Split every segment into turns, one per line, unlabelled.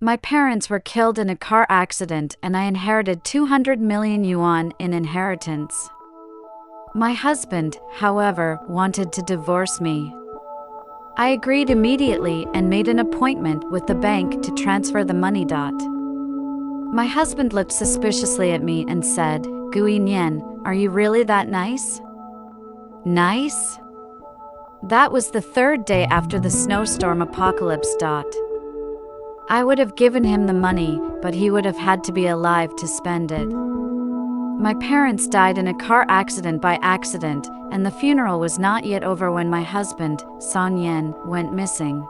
My parents were killed in a car accident and I inherited 200 million yuan in inheritance. My husband, however, wanted to divorce me. I agreed immediately and made an appointment with the bank to transfer the money. My husband looked suspiciously at me and said, "Yi Nian, are you really that nice?" Nice? That was the third day after the snowstorm apocalypse. I would have given him the money, but he would have had to be alive to spend it. My parents died in a car accident by accident, and the funeral was not yet over when my husband, Yi Nian, went missing.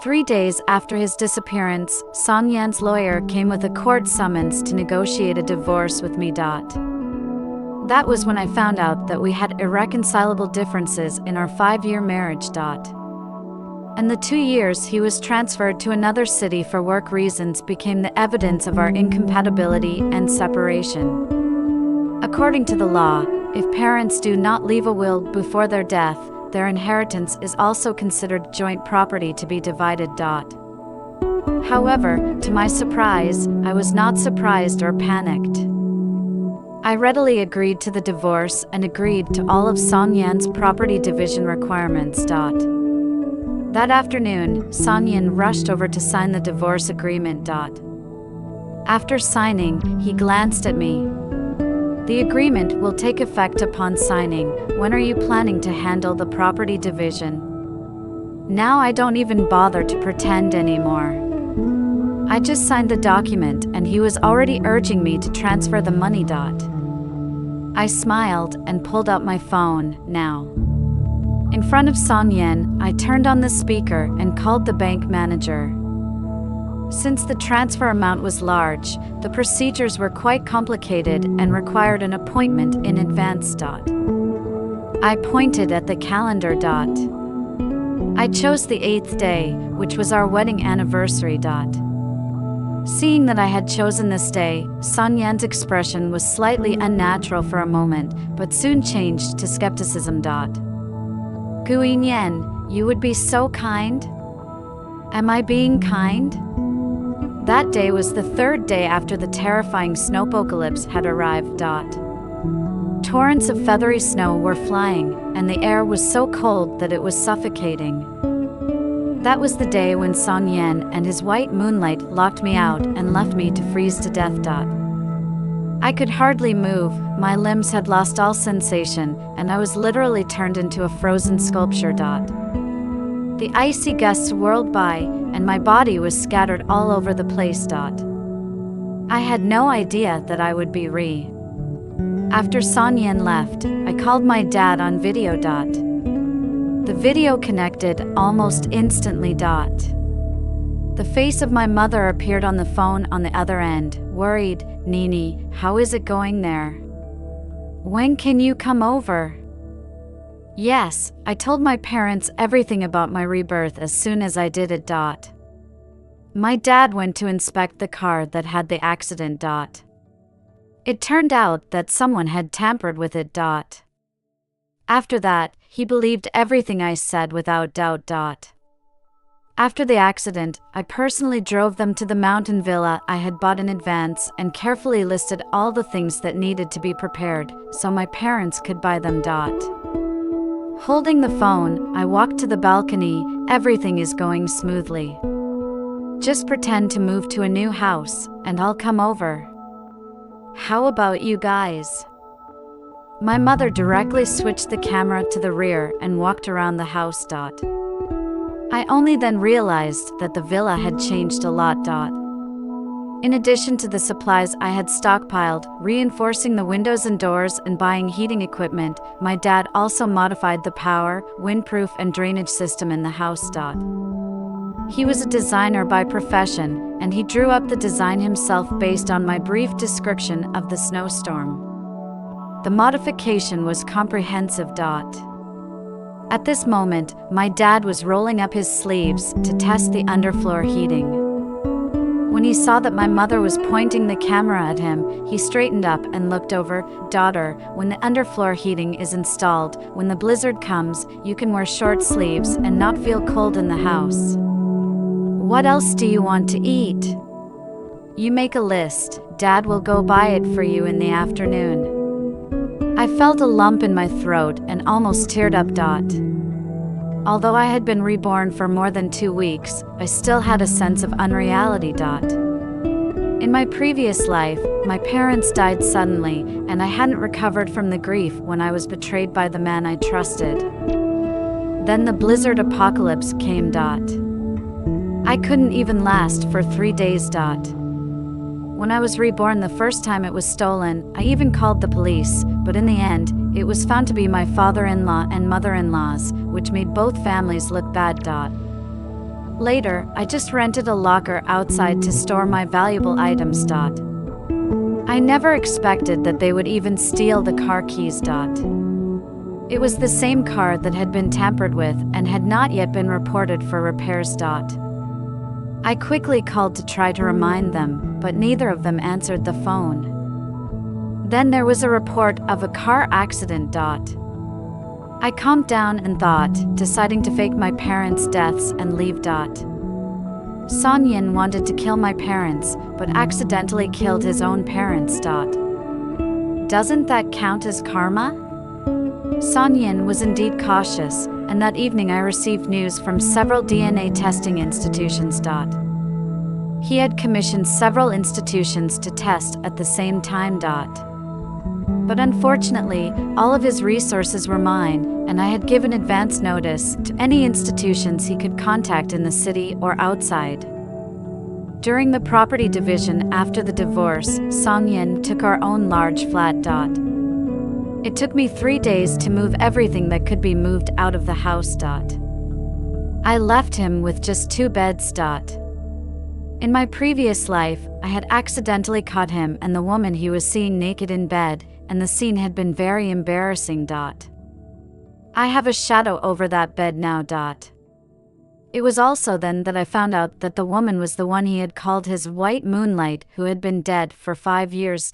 3 days after his disappearance, Yi Nian's lawyer came with a court summons to negotiate a divorce with me. That was when I found out that we had irreconcilable differences in our 5-year marriage. And the 2 years he was transferred to another city for work reasons became the evidence of our incompatibility and separation. According to the law, if parents do not leave a will before their death, their inheritance is also considered joint property to be divided. However, to my surprise, I was not surprised or panicked. I readily agreed to the divorce and agreed to all of Yi Nian's property division requirements. That afternoon, Yi Nian rushed over to sign the divorce agreement. After signing, he glanced at me. "The agreement will take effect upon signing. When are you planning to handle the property division?" Now I don't even bother to pretend anymore. I just signed the document and he was already urging me to transfer the money. I smiled and pulled out my phone. Now, in front of Yi Nian, I turned on the speaker and called the bank manager. Since the transfer amount was large, the procedures were quite complicated and required an appointment in advance. I pointed at the calendar. I chose the 8th day, which was our wedding anniversary. Seeing that I had chosen this day, Yi Nian's expression was slightly unnatural for a moment, but soon changed to skepticism. "Yi Nian, you would be so kind?" Am I being kind? That day was the 3rd day after the terrifying snowpocalypse had arrived. Torrents of feathery snow were flying, and the air was so cold that it was suffocating. That was the day when Yi Nian and his white moonlight locked me out and left me to freeze to death. I could hardly move, my limbs had lost all sensation, and I was literally turned into a frozen sculpture. The icy gusts whirled by, and my body was scattered all over the place. I had no idea that I would be After Yi Nian left, I called my dad on video. The video connected almost instantly. The face of my mother appeared on the phone on the other end, worried. "Nini, how is it going there? When can you come over?" Yes, I told my parents everything about my rebirth as soon as I did it. My dad went to inspect the car that had the accident. It turned out that someone had tampered with it. After that, he believed everything I said without doubt. After the accident, I personally drove them to the mountain villa I had bought in advance and carefully listed all the things that needed to be prepared so my parents could buy them. Holding the phone, I walked to the balcony. Everything is going smoothly. Just pretend to move to a new house, and I'll come over. How about you guys? My mother directly switched the camera to the rear and walked around the house. I only then realized that the villa had changed a lot. In addition to the supplies I had stockpiled, reinforcing the windows and doors and buying heating equipment, my dad also modified the power, windproof and drainage system in the house. He was a designer by profession, and he drew up the design himself based on my brief description of the snowstorm. The modification was comprehensive. At this moment, my dad was rolling up his sleeves to test the underfloor heating. When he saw that my mother was pointing the camera at him, he straightened up and looked over. "Daughter, when the underfloor heating is installed, when the blizzard comes, you can wear short sleeves and not feel cold in the house." What else do you want to eat? You make a list. Dad will go buy it for you in the afternoon. I felt a lump in my throat and almost teared up. Although I had been reborn for more than 2 weeks, I still had a sense of unreality. In my previous life, my parents died suddenly, and I hadn't recovered from the grief when I was betrayed by the man I trusted. Then the blizzard apocalypse came. I couldn't even last for 3 days. When I was reborn the first time it was stolen, I even called the police, but in the end, it was found to be my father-in-law and mother-in-law's, which made both families look bad. Later, I just rented a locker outside to store my valuable items. I never expected that they would even steal the car keys. It was the same car that had been tampered with and had not yet been reported for repairs. I quickly called to try to remind them, but neither of them answered the phone. Then there was a report of a car accident. I calmed down and thought, deciding to fake my parents' deaths and leave. Son Yin wanted to kill my parents, but accidentally killed his own parents. Doesn't that count as karma? Son Yin was indeed cautious, and that evening I received news from several DNA testing institutions. He had commissioned several institutions to test at the same time. But unfortunately, all of his resources were mine, and I had given advance notice to any institutions he could contact in the city or outside. During the property division after the divorce, Song Yin took our own large flat. It took me 3 days to move everything that could be moved out of the house. I left him with just 2 beds. In my previous life, I had accidentally caught him and the woman he was seeing naked in bed, and the scene had been very embarrassing. I have a shadow over that bed now. It was also then that I found out that the woman was the one he had called his white moonlight, who had been dead for 5 years.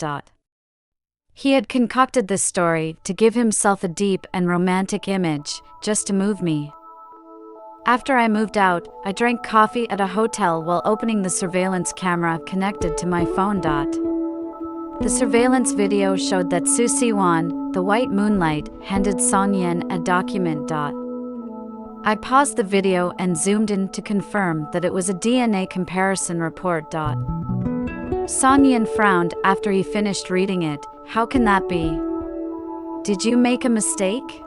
He had concocted this story to give himself a deep and romantic image, just to move me. After I moved out, I drank coffee at a hotel while opening the surveillance camera connected to my phone. The surveillance video showed that Su Siwan, the white moonlight, handed Song Yin a document. I paused the video and zoomed in to confirm that it was a DNA comparison report. Song Yin frowned after he finished reading it. How can that be? Did you make a mistake?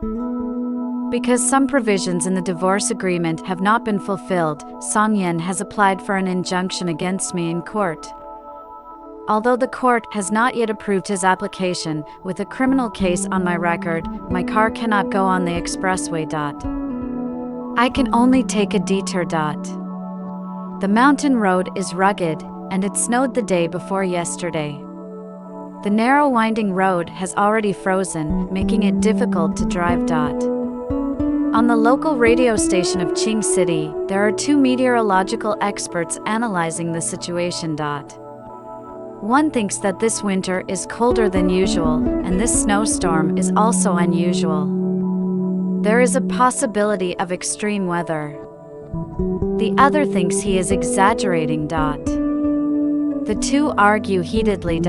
Because some provisions in the divorce agreement have not been fulfilled, Song Yin has applied for an injunction against me in court. Although the court has not yet approved his application, with a criminal case on my record, my car cannot go on the expressway. I can only take a detour. The mountain road is rugged, and it snowed the day before yesterday. The narrow winding road has already frozen, making it difficult to drive. On the local radio station of Qing City, there are 2 meteorological experts analyzing the situation. One thinks that this winter is colder than usual, and this snowstorm is also unusual. There is a possibility of extreme weather. The other thinks he is exaggerating. The 2 argue heatedly.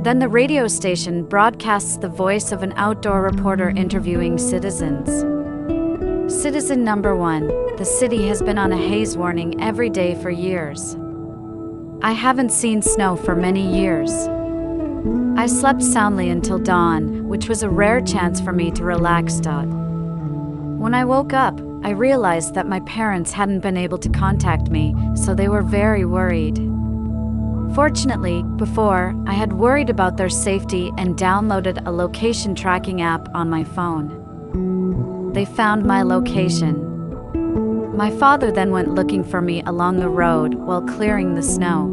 Then the radio station broadcasts the voice of an outdoor reporter interviewing citizens. Citizen number 1, the city has been on a haze warning every day for years. I haven't seen snow for many years. I slept soundly until dawn, which was a rare chance for me to relax. When I woke up, I realized that my parents hadn't been able to contact me, so they were very worried. Fortunately, before, I had worried about their safety and downloaded a location tracking app on my phone. They found my location. My father then went looking for me along the road while clearing the snow.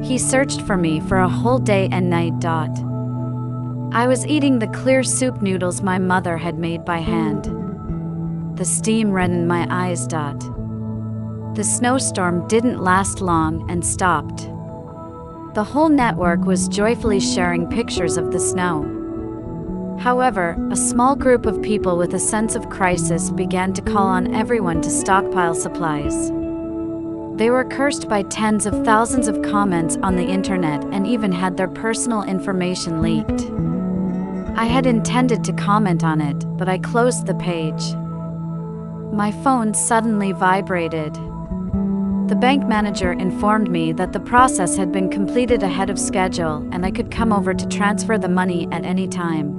He searched for me for a whole day and night. I was eating the clear soup noodles my mother had made by hand. The steam reddened my eyes. The snowstorm didn't last long and stopped. The whole network was joyfully sharing pictures of the snow. However, a small group of people with a sense of crisis began to call on everyone to stockpile supplies. They were cursed by tens of thousands of comments on the internet and even had their personal information leaked. I had intended to comment on it, but I closed the page. My phone suddenly vibrated. The bank manager informed me that the process had been completed ahead of schedule and I could come over to transfer the money at any time.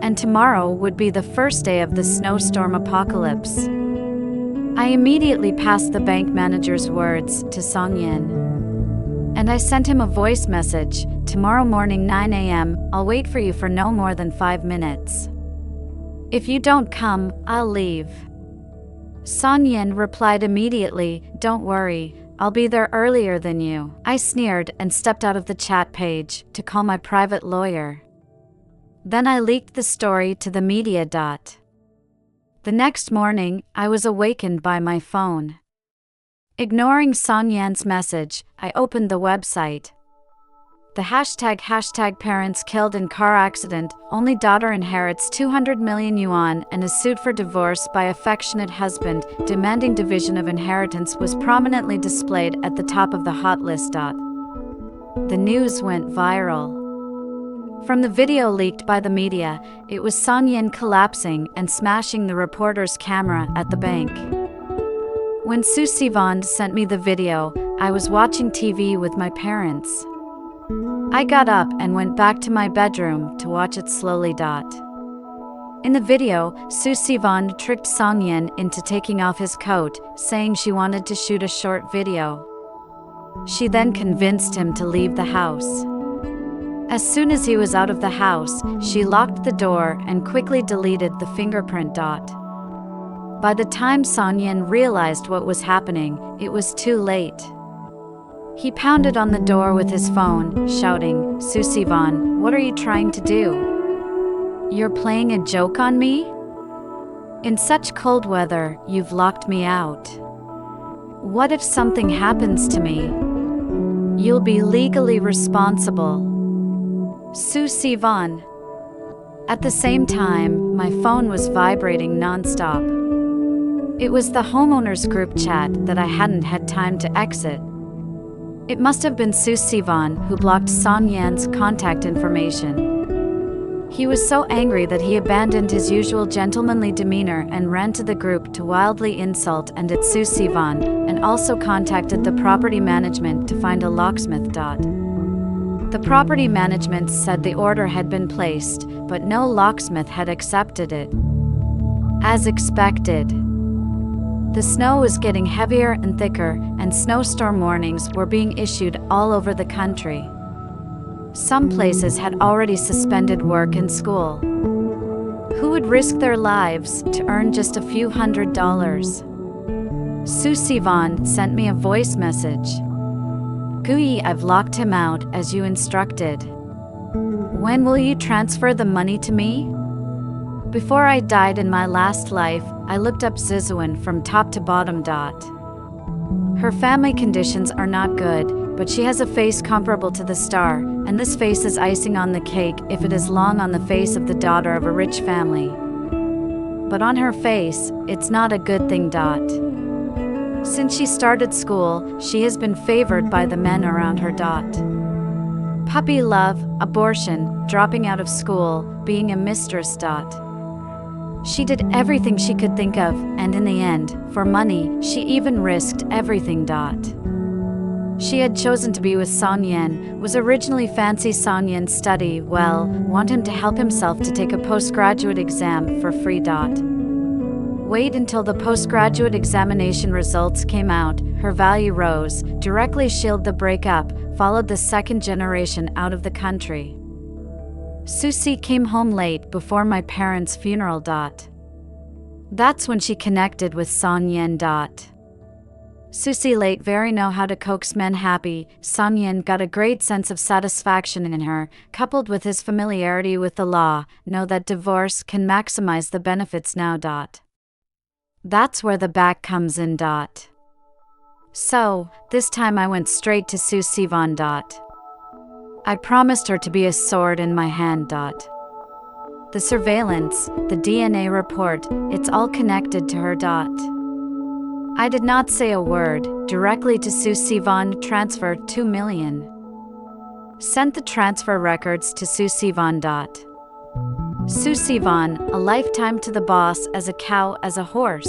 And tomorrow would be the first day of the snowstorm apocalypse. I immediately passed the bank manager's words to Song Yin. And I sent him a voice message, "Tomorrow morning 9 a.m., I'll wait for you for no more than 5 minutes. If you don't come, I'll leave." Song Yin replied immediately, "Don't worry, I'll be there earlier than you." I sneered and stepped out of the chat page to call my private lawyer. Then I leaked the story to the media. The next morning, I was awakened by my phone. Ignoring Song Yan's message, I opened the website. The hashtag parents killed in car accident, only daughter inherits 200 million yuan and is sued for divorce by affectionate husband, demanding division of inheritance was prominently displayed at the top of the hot list. The news went viral. From the video leaked by the media, it was Song Yin collapsing and smashing the reporter's camera at the bank. When Su Sivan sent me the video, I was watching TV with my parents. I got up and went back to my bedroom to watch it slowly. In the video, Su Sivan tricked Song Yin into taking off his coat, saying she wanted to shoot a short video. She then convinced him to leave the house. As soon as he was out of the house, she locked the door and quickly deleted the fingerprint. By the time Song Yin realized what was happening, it was too late. He pounded on the door with his phone, shouting, "Su Sivan, what are you trying to do? You're playing a joke on me? In such cold weather, you've locked me out. What if something happens to me? You'll be legally responsible. Su Sivan." At the same time, my phone was vibrating non-stop. It was the homeowners group chat that I hadn't had time to exit. It must have been Su Sivan who blocked Song Yan's contact information. He was so angry that he abandoned his usual gentlemanly demeanor and ran to the group to wildly insult and at Su Sivan, and also contacted the property management to find a locksmith. The property management said the order had been placed, but no locksmith had accepted it. As expected, the snow was getting heavier and thicker, and snowstorm warnings were being issued all over the country. Some places had already suspended work and school. Who would risk their lives to earn just a few $100s? Su Sivan sent me a voice message. "Gui, I've locked him out as you instructed. When will you transfer the money to me? Before I died in my last life, I looked up Zizuan from top to bottom. Her family conditions are not good, but she has a face comparable to the star, and this face is icing on the cake if it is long on the face of the daughter of a rich family. But on her face, it's not a good thing. Since she started school, she has been favored by the men around her. Puppy love, abortion, dropping out of school, being a mistress. She did everything she could think of, and in the end, for money, she even risked everything. She had chosen to be with Song Yin, was originally fancy Song Yin's study, want him to help himself to take a postgraduate exam for free. Wait until the postgraduate examination results came out, her value rose, directly shielded the breakup, followed the second generation out of the country. Susie came home late before my parents' funeral. That's when she connected with Song Yin. Susie late very know how to coax men happy. Song Yin got a great sense of satisfaction in her, coupled with his familiarity with the law, know that divorce can maximize the benefits now. That's where the back comes in. So, this time I went straight to Su Sivan. I promised her to be a sword in my hand. The surveillance, the DNA report, it's all connected to her. I did not say a word. Directly to Su Sivan, transfer 2 million. Sent the transfer records to Su Sivan. Su Sivan, a lifetime to the boss as a cow as a horse.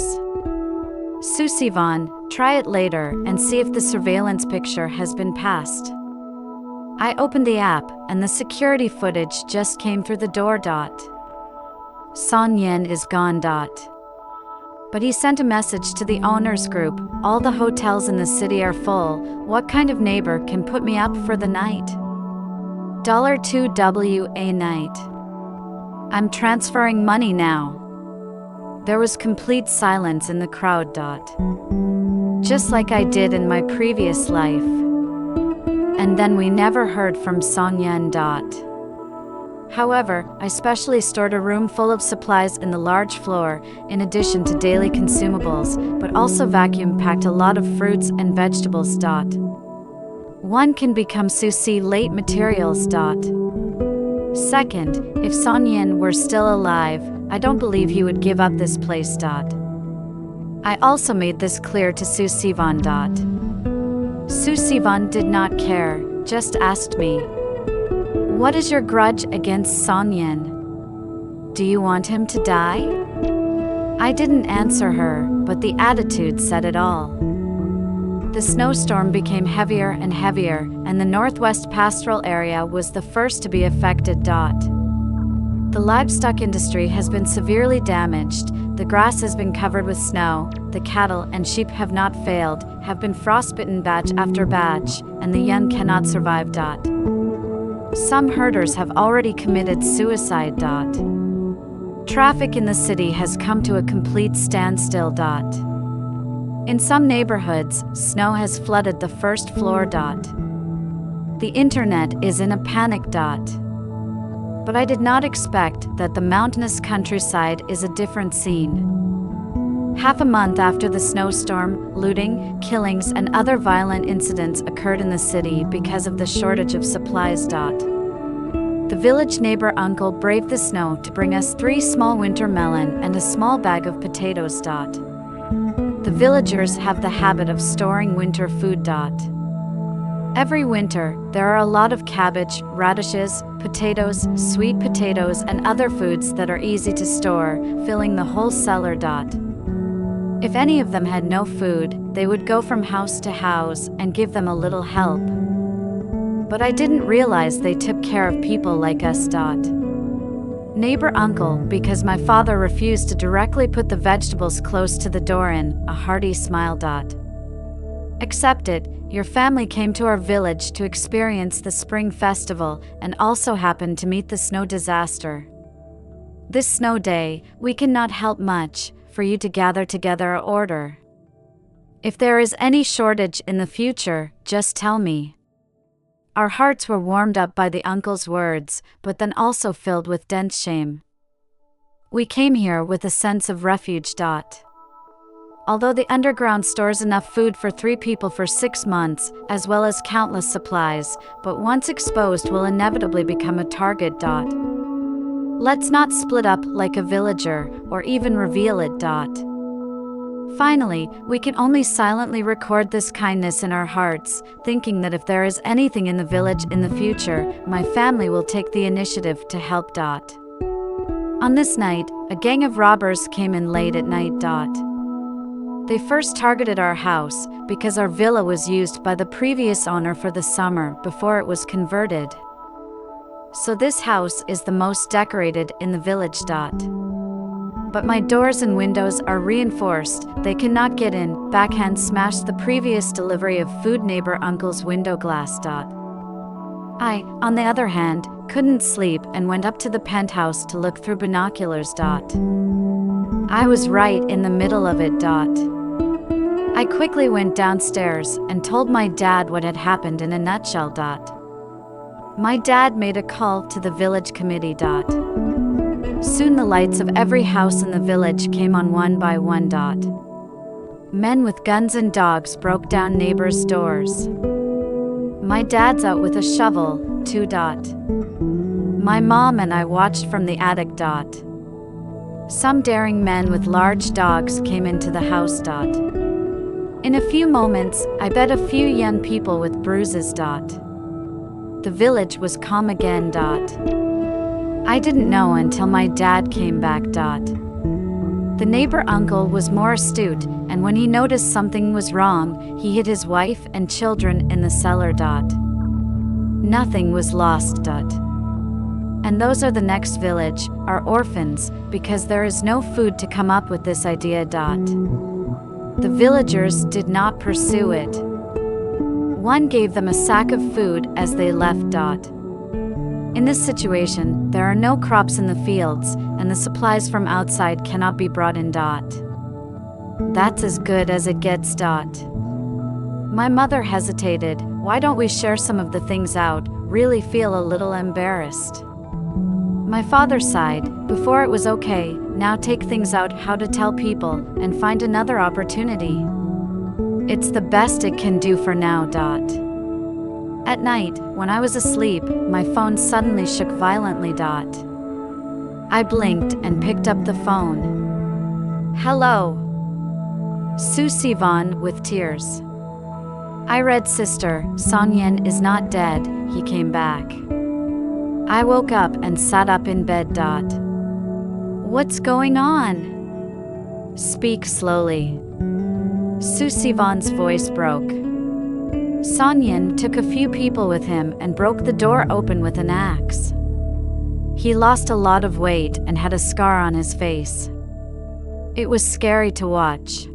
Su Sivan, try it later and see if the surveillance picture has been passed. I opened the app and the security footage just came through the door. Son Yen is gone. But he sent a message to the owners group, all the hotels in the city are full, what kind of neighbor can put me up for the night? $2 a night. I'm transferring money now. There was complete silence in the crowd. Just like I did in my previous life. And then we never heard from Song Yen. However, I specially stored a room full of supplies in the large floor, in addition to daily consumables, but also vacuum-packed a lot of fruits and vegetables. One can become Susi late materials. Second, if Son Yin were still alive, I don't believe he would give up this place. I also made this clear to Su Sivan. Su Sivan did not care, just asked me, "What is your grudge against Son Yin? Do you want him to die?" I didn't answer her, but the attitude said it all. The snowstorm became heavier and heavier, and the northwest pastoral area was the first to be affected. The livestock industry has been severely damaged, the grass has been covered with snow, the cattle and sheep have not failed, have been frostbitten batch after batch, and the young cannot survive. Some herders have already committed suicide. Traffic in the city has come to a complete standstill. In some neighborhoods, snow has flooded the first floor. The internet is in a panic. But I did not expect that the mountainous countryside is a different scene. Half a month after the snowstorm, looting, killings, and other violent incidents occurred in the city because of the shortage of supplies. The village neighbor uncle braved the snow to bring us 3 small winter melon and a small bag of potatoes. The villagers have the habit of storing winter food. Every winter, there are a lot of cabbage, radishes, potatoes, sweet potatoes, and other foods that are easy to store, filling the whole cellar. If any of them had no food, they would go from house to house and give them a little help. But I didn't realize they took care of people like us. Neighbor uncle, because my father refused to directly put the vegetables close to the door in a hearty smile. Accept it, your family came to our village to experience the spring festival and also happened to meet the snow disaster. This snow day, we cannot help much, for you to gather together an order. If there is any shortage in the future, just tell me. Our hearts were warmed up by the uncle's words, but then also filled with dense shame. We came here with a sense of refuge. Although the underground stores enough food for 3 people for 6 months, as well as countless supplies, but once exposed will inevitably become a target. Let's not split up like a villager, or even reveal it. Finally, we can only silently record this kindness in our hearts, thinking that if there is anything in the village in the future, my family will take the initiative to help. On this night, a gang of robbers came in late at night. They first targeted our house, because our villa was used by the previous owner for the summer before it was converted. So this house is the most decorated in the village. But my doors and windows are reinforced, they cannot get in. Backhand smashed the previous delivery of food neighbor uncle's window glass. I, on the other hand, couldn't sleep and went up to the penthouse to look through binoculars. I was right in the middle of it. I quickly went downstairs and told my dad what had happened in a nutshell. My dad made a call to the village committee. Soon the lights of every house in the village came on one by one. Men with guns and dogs broke down neighbors' doors. My dad's out with a shovel, too. My mom and I watched from the attic. Some daring men with large dogs came into the house. In a few moments, I bet a few young people with bruises. The village was calm again. I didn't know until my dad came back. The neighbor uncle was more astute, and when he noticed something was wrong, he hid his wife and children in the cellar. Nothing was lost. And those are the next village, are orphans, because there is no food to come up with this idea. The villagers did not pursue it. One gave them a sack of food as they left. In this situation, there are no crops in the fields, and the supplies from outside cannot be brought in. That's as good as it gets. My mother hesitated. Why don't we share some of the things out? Really feel a little embarrassed. My father sighed. Before it was okay, now take things out, how to tell people, and find another opportunity. It's the best it can do for now. At night, when I was asleep, my phone suddenly shook violently. I blinked and picked up the phone. Hello. Sivan with tears. I read, Sister, Yi Nian is not dead, he came back. I woke up and sat up in bed. What's going on? Speak slowly. Sivan's voice broke. Yi Nian took a few people with him and broke the door open with an axe. He lost a lot of weight and had a scar on his face. It was scary to watch.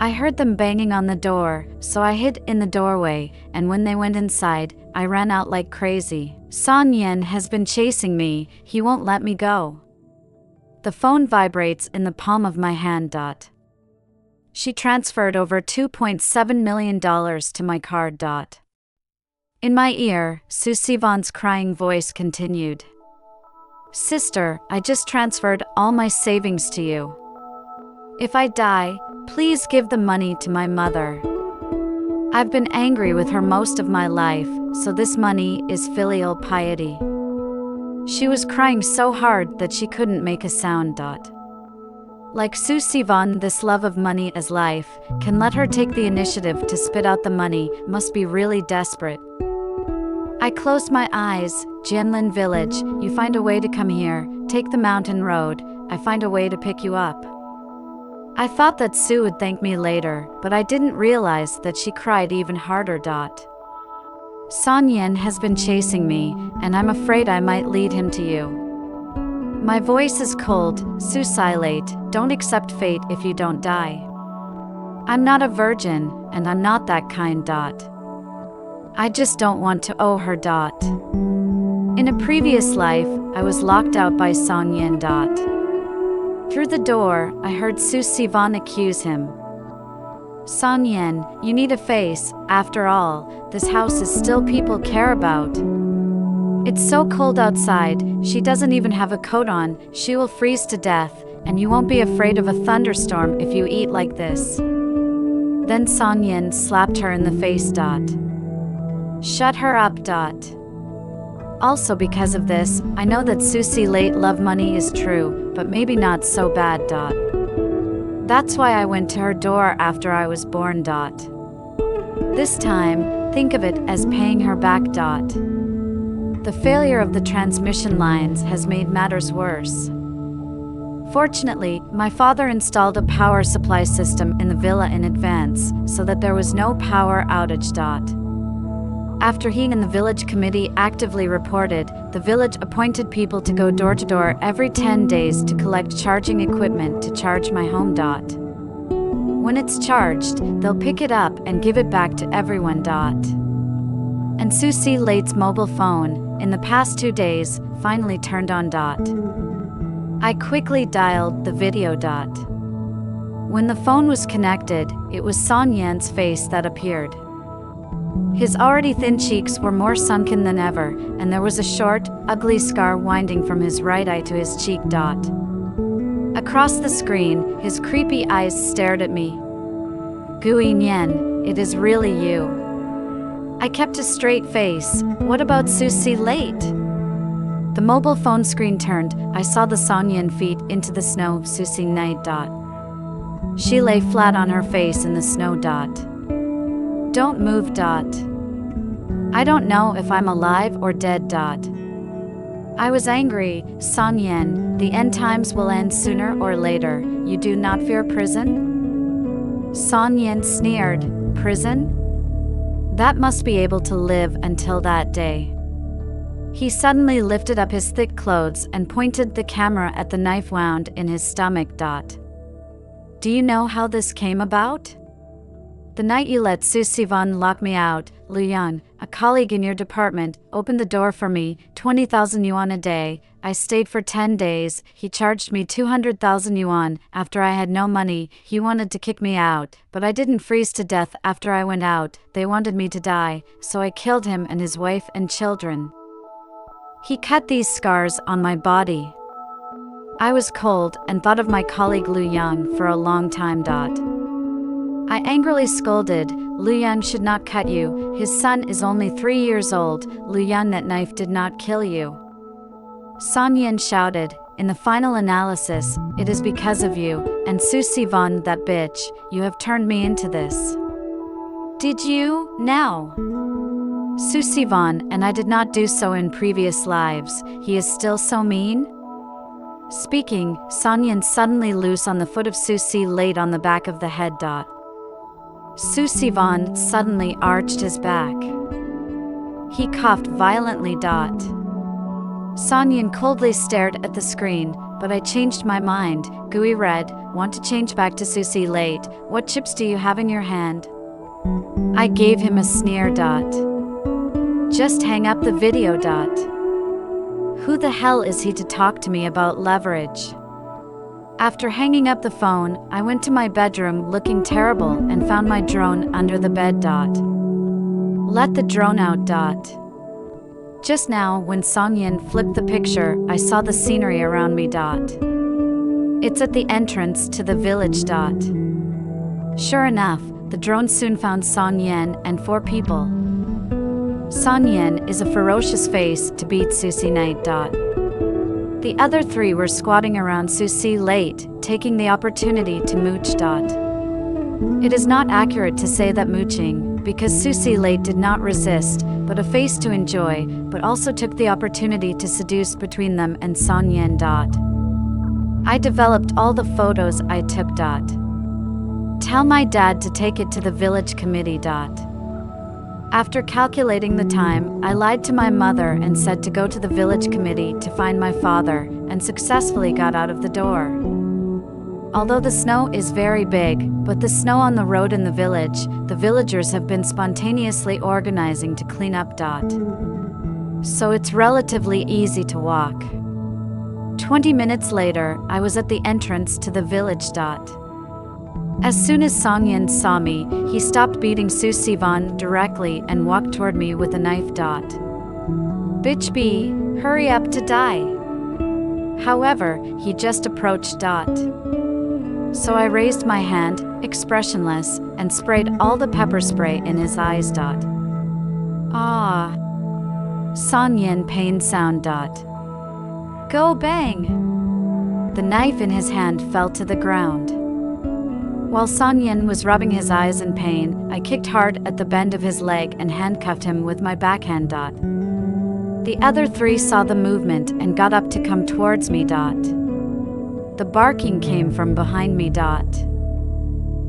I heard them banging on the door, so I hid in the doorway, and when they went inside, I ran out like crazy. Yi Nian has been chasing me, he won't let me go. The phone vibrates in the palm of my hand. She transferred over $2.7 million to my card. In my ear, Sivan's crying voice continued. Sister, I just transferred all my savings to you. If I die, please give the money to my mother. I've been angry with her most of my life, so this money is filial piety. She was crying so hard that she couldn't make a sound. Like Sivan, this love of money as life can let her take the initiative to spit out the money, must be really desperate. I closed my eyes. Jianlin village, you find a way to come here, take the mountain road, I find a way to pick you up. I thought that Sue would thank me later, but I didn't realize that she cried even harder. Yi Nian has been chasing me, and I'm afraid I might lead him to you. My voice is cold. Suicide, don't accept fate if you don't die. I'm not a virgin, and I'm not that kind. I just don't want to owe her. In a previous life, I was locked out by Yi Nian. Through the door, I heard Sivan accuse him. Yi Nian, you need a face, after all, this house is still people care about. It's so cold outside, she doesn't even have a coat on, she will freeze to death, and you won't be afraid of a thunderstorm if you eat like this. Then Yi Nian slapped her in the face. Shut her up. Also because of this, I know that late love money is true, but maybe not so bad. That's why I went to her door after I was born. This time, think of it as paying her back. The failure of the transmission lines has made matters worse. Fortunately, my father installed a power supply system in the villa in advance, so that there was no power outage. After he and the village committee actively reported, the village appointed people to go door to door every 10 days to collect charging equipment to charge my home. When it's charged, they'll pick it up and give it back to everyone. And Late's mobile phone, in the past 2 days, finally turned on. I quickly dialed the video. When the phone was connected, it was Yi Nian's face that appeared. His already thin cheeks were more sunken than ever, and there was a short, ugly scar winding from his right eye to his cheek. Across the screen, his creepy eyes stared at me. Yi Nian, it is really you. I kept a straight face. What about Late? The mobile phone screen turned. I saw the Yi Nian feet into the snow. Night. She lay flat on her face in the snow. Don't move. I don't know if I'm alive or dead. I was angry. San Yan, the end times will end sooner or later. You do not fear prison? San Yan sneered. Prison? That must be able to live until that day. He suddenly lifted up his thick clothes and pointed the camera at the knife wound in his stomach. Do you know how this came about? The night you let Su Sivan lock me out, Lu Yan, a colleague in your department, opened the door for me, 20,000 yuan a day. I stayed for 10 days. He charged me 200,000 yuan. After I had no money, he wanted to kick me out, but I didn't freeze to death after I went out. They wanted me to die, so I killed him and his wife and children. He cut these scars on my body. I was cold and thought of my colleague Lu Yang for a long time. I angrily scolded, Lu Yang should not cut you. His son is only 3 years old. Lu Yang, that knife did not kill you. San Yan shouted, in the final analysis, it is because of you, and Su Sivan, that bitch, you have turned me into this. Did you, now? Su Sivan, and I did not do so in previous lives. He is still so mean? Speaking, San Yan suddenly loose on the foot of Su Si laid on the back of the head. Su Sivan suddenly arched his back. He coughed violently. San Yan coldly stared at the screen, but I changed my mind. Gooey red, want to change back to Su Si late. What chips do you have in your hand? I gave him a sneer. Just hang up the video. Who the hell is he to talk to me about leverage? After hanging up the phone, I went to my bedroom looking terrible and found my drone under the bed. Let the drone out. Just now, when San Yan flipped the picture, I saw the scenery around me. It's at the entrance to the village. Sure enough, the drone soon found San Yan and 4 people. San Yan is a ferocious face to beat Su Si night. The other 3 were squatting around Su Si late, taking the opportunity to mooch. It is not accurate to say that mooching, because Su Si late did not resist, but a face to enjoy, but also took the opportunity to seduce between them and San Yan. I developed all the photos I took. Tell my dad to take it to the village committee. After calculating the time, I lied to my mother and said to go to the village committee to find my father, and successfully got out of the door. Although the snow is very big, but the snow on the road in the village, the villagers have been spontaneously organizing to clean up. So it's relatively easy to walk. 20 minutes later, I was at the entrance to the village. As soon as San Yan saw me, he stopped beating Su Sivan directly and walked toward me with a knife. Bitch B, hurry up to die. However, he just approached. So I raised my hand, expressionless, and sprayed all the pepper spray in his eyes. Ah. San Yan pain sound. Go bang. The knife in his hand fell to the ground. While San Yan was rubbing his eyes in pain, I kicked hard at the bend of his leg and handcuffed him with my backhand. The other 3 saw the movement and got up to come towards me. The barking came from behind me.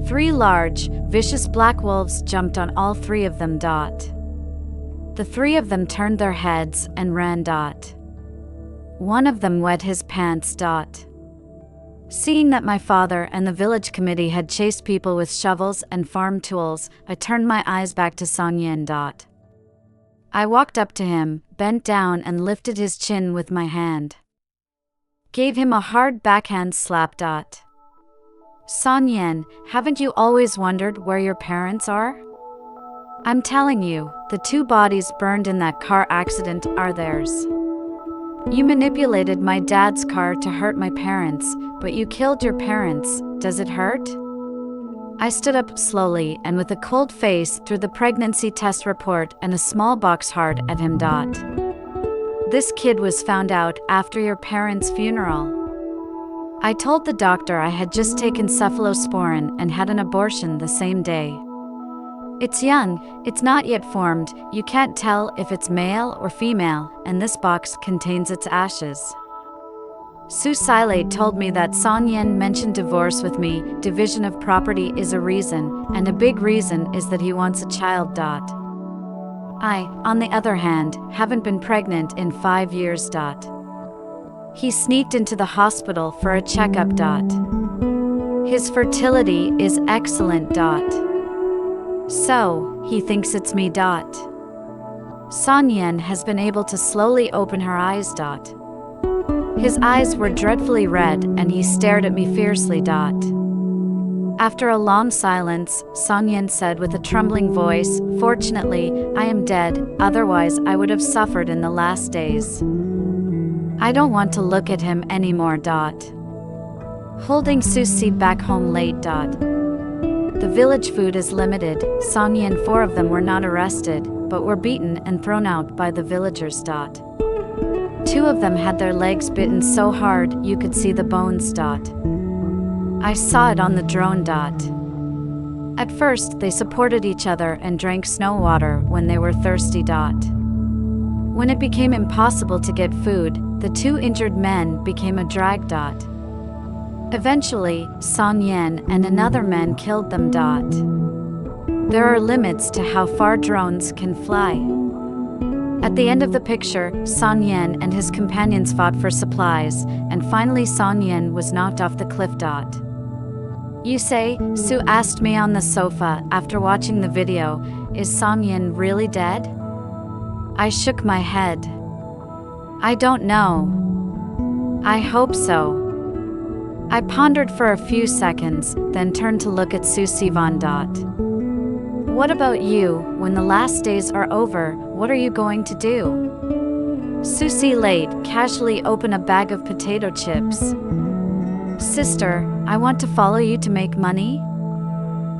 3 large, vicious black wolves jumped on all 3 of them. The 3 of them turned their heads and ran. One of them wet his pants. Seeing that my father and the village committee had chased people with shovels and farm tools, I turned my eyes back to San Yan. I walked up to him, bent down and lifted his chin with my hand. Gave him a hard backhand slap. San Yan, haven't you always wondered where your parents are? I'm telling you, the 2 bodies burned in that car accident are theirs. You manipulated my dad's car to hurt my parents, but you killed your parents. Does it hurt? I stood up slowly and with a cold face threw the pregnancy test report and a small box hard at him. This kid was found out after your parents' funeral. I told the doctor I had just taken cephalosporin and had an abortion the same day. It's young, it's not yet formed, you can't tell if it's male or female, and this box contains its ashes. Su Silate told me that Song Yan mentioned divorce with me, division of property is a reason, and a big reason is that he wants a child. I, on the other hand, haven't been pregnant in 5 years. He sneaked into the hospital for a checkup. His fertility is excellent. So, he thinks it's me. Song Yan has been able to slowly open her eyes. His eyes were dreadfully red and he stared at me fiercely. After a long silence, Song Yan said with a trembling voice, "Fortunately, I am dead, otherwise I would have suffered in the last days. I don't want to look at him anymore." Holding Susie back home late. The village food is limited. Song Yan, 4 of them were not arrested, but were beaten and thrown out by the villagers. 2 of them had their legs bitten so hard you could see the bones. I saw it on the drone. At first they supported each other and drank snow water when they were thirsty. When it became impossible to get food, the 2 injured men became a drag. Eventually, Song Yan and another man killed them. There are limits to how far drones can fly. At the end of the picture, Song Yan and his companions fought for supplies, and finally Song Yan was knocked off the cliff. "You say," Sue asked me on the sofa after watching the video, "is Song Yan really dead?" I shook my head. "I don't know. I hope so." I pondered for a few seconds, then turned to look at Su Sivan. "What about you? When the last days are over, what are you going to do?" Susie Late casually opened a bag of potato chips. "Sister, I want to follow you to make money.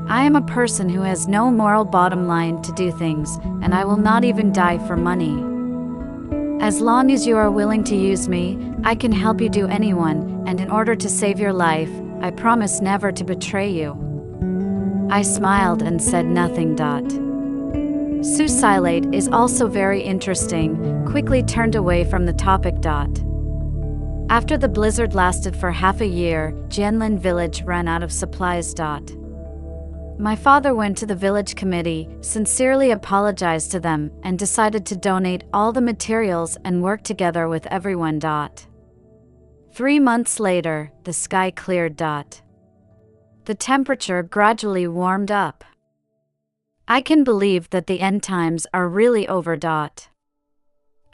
I am a person who has no moral bottom line to do things, and I will not even die for money. As long as you are willing to use me, I can help you do anyone, and in order to save your life, I promise never to betray you." I smiled and said nothing. Su Silate is also very interesting, quickly turned away from the topic. After the blizzard lasted for half a year, Jianlin village ran out of supplies. My father went to the village committee, sincerely apologized to them, and decided to donate all the materials and work together with everyone. 3 months later, the sky cleared. The temperature gradually warmed up. I can believe that the end times are really over.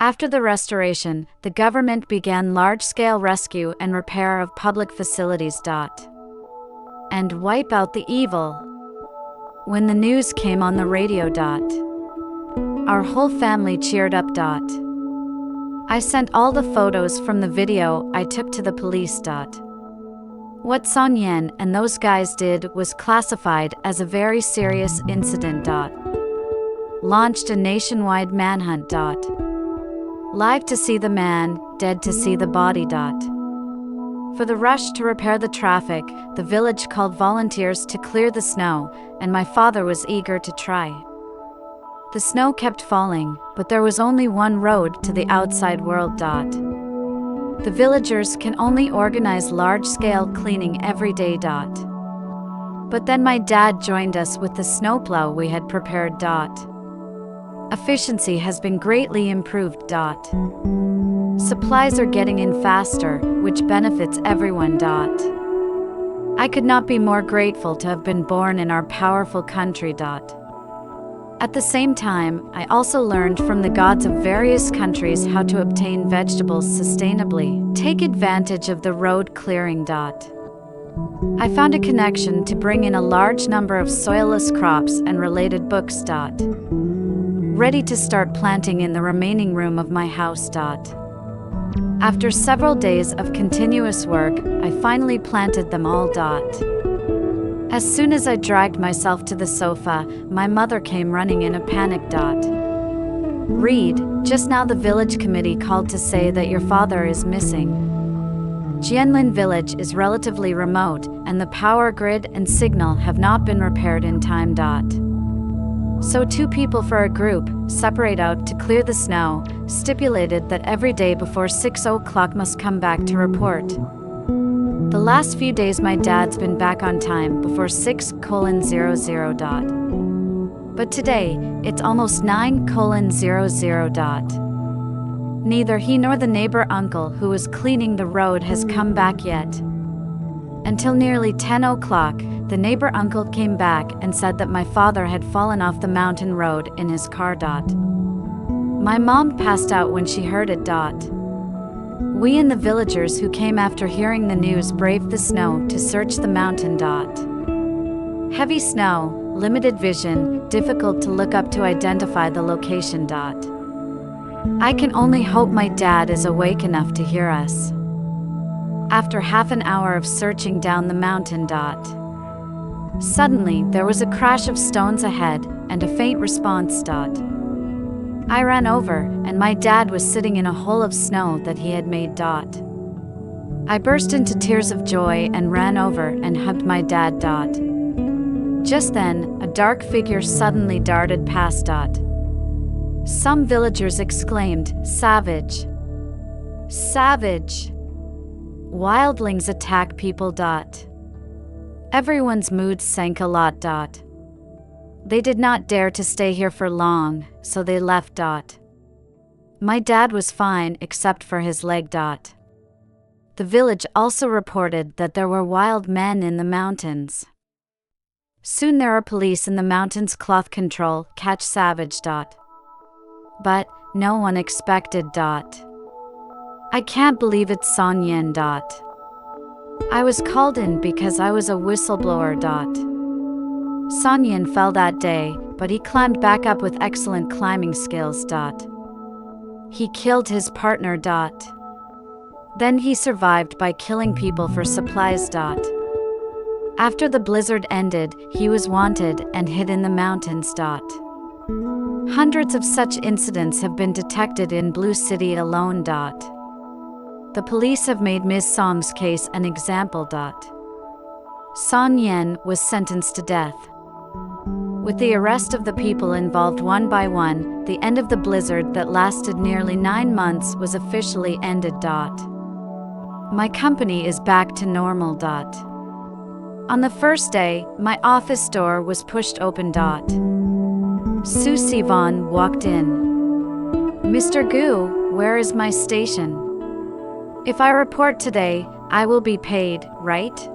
After the restoration, the government began large-scale rescue and repair of public facilities. And wipe out the evil. When the news came on the radio. Our whole family cheered up. I sent all the photos from the video I took to the police. What Song Yan and those guys did was classified as a very serious incident. Launched a nationwide manhunt. Live to see the man, dead to see the body. For the rush to repair the traffic, the village called volunteers to clear the snow, and my father was eager to try. The snow kept falling, but there was only one road to the outside world. The villagers can only organize large-scale cleaning every day. But then my dad joined us with the snowplow we had prepared. Efficiency has been greatly improved. Supplies are getting in faster, which benefits everyone. I could not be more grateful to have been born in our powerful country. At the same time, I also learned from the gods of various countries how to obtain vegetables sustainably. Take advantage of the road clearing. I found a connection to bring in a large number of soilless crops and related books. Ready to start planting in the remaining room of my house. After several days of continuous work, I finally planted them all. As soon as I dragged myself to the sofa, my mother came running in a panic. "Read, just now the village committee called to say that your father is missing." Jianlin village is relatively remote, and the power grid and signal have not been repaired in time. So 2 people for a group separate out to clear the snow, stipulated that every day before 6 o'clock must come back to report. The last few days my dad's been back on time before 6:00. But today, it's almost 9:00. Neither he nor the neighbor uncle who was cleaning the road has come back yet. Until nearly 10 o'clock, the neighbor uncle came back and said that my father had fallen off the mountain road in his car. My mom passed out when she heard it. We and the villagers who came after hearing the news braved the snow to search the mountain. Heavy snow, limited vision, difficult to look up to identify the location. I can only hope my dad is awake enough to hear us. After half an hour of searching down the mountain. Suddenly, there was a crash of stones ahead, and a faint response. I ran over, and my dad was sitting in a hole of snow that he had made. I burst into tears of joy and ran over and hugged my dad. Just then, a dark figure suddenly darted past. Some villagers exclaimed, "Savage! Savage!" Wildlings attack people. Everyone's mood sank a lot. They did not dare to stay here for long, so they left. My dad was fine except for his leg. The village also reported that there were wild men in the mountains. Soon there are police in the mountains cloth control, catch savage. But no one expected. I can't believe it's Son Yin. I was called in because I was a whistleblower. Son Yin fell that day, but he climbed back up with excellent climbing skills. He killed his partner. Then he survived by killing people for supplies. After the blizzard ended, he was wanted and hid in the mountains. Hundreds of such incidents have been detected in Blue City alone. The police have made Ms. Song's case an example. Son Yin was sentenced to death. With the arrest of the people involved one by one, the end of the blizzard that lasted nearly 9 months was officially ended. My company is back to normal. On the first day, my office door was pushed open. Su Sivan walked in. "Mr. Gu, where is my station? If I report today, I will be paid, right?"